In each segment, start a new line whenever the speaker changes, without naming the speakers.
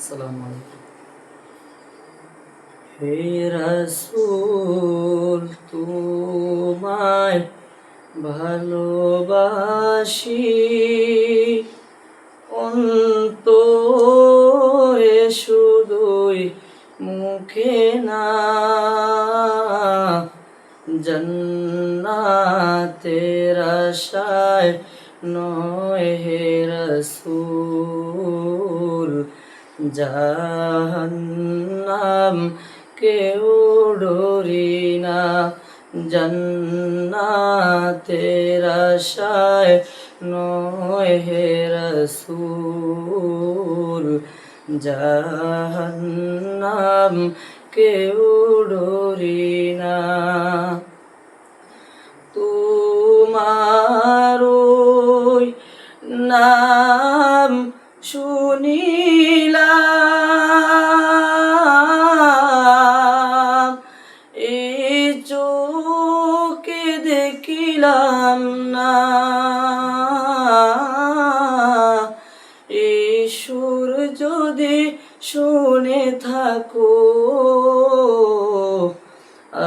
আসসালামু আলাইকুম। হে রাসূল, তোমায় ভালোবাসি, অন্তরে শুধুই, মুখে না। জান্নাতের আশায় নয় হে রাসূল, জাহান্নাম কেউ ডরি না। জান্নাতের আশায় নয় হে রাসূল, জাহান্নাম কেউ ডরি না। তোমার ওই নাম শুনিলাম, এই চোখে দেখিলাম না। এই সুর যদি শুনে থাকো,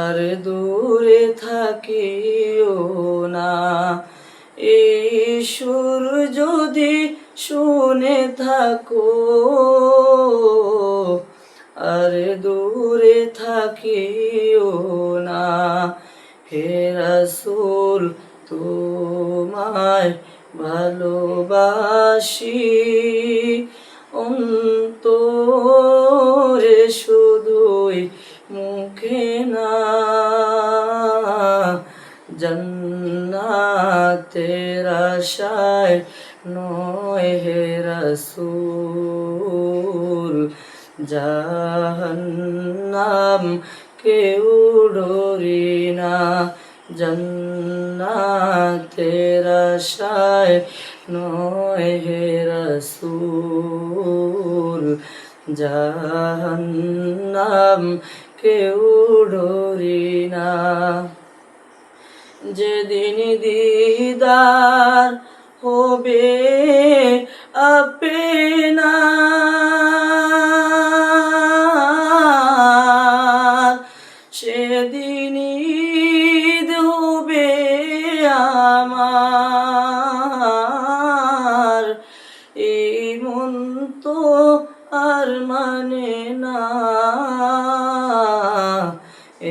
আর দূরে থাকিও না। এই সুর যদি শুনে থাকো, আর দূরে থাকিও না। হে রাসূল, তোমায় ভালোবাসি, অন্তরে শুধুই, মুখে না। জান্নাতের আশায় নয় হে রাসূল, জাহান্নাম কেউ ডরি না। জান্নাতের আশায় নয় হে রাসূল, জাহান্নাম কেউ ডরি না। যেদিন দিদার হবে আপনার, সেদিন ঈদ হবে আমার। এই মন তো আর মানে না,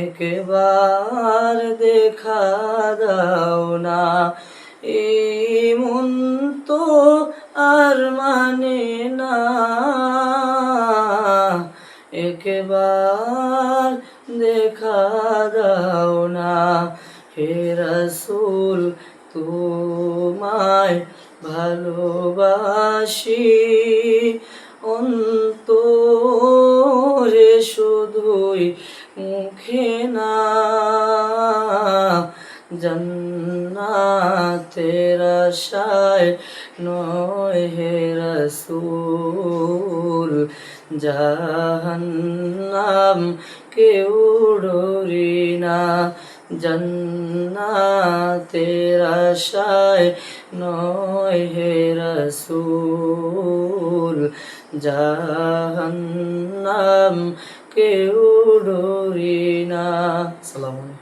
একবার দেখা দাও না। এই মন তো আর মানে না, একবার দেখা দাও না। হে রাসূল, তোমায় ভালোবাসি, অন্তরে শুধুই, মুখে না। জান্নাতের আশায় নয় হে রাসূল, জাহান্নাম কেউ ডরি না। জান্নাতের আশায় নয় হে রাসূল, জাহান্নাম কেউ ডরি না। আসসালামু আলাইকুম।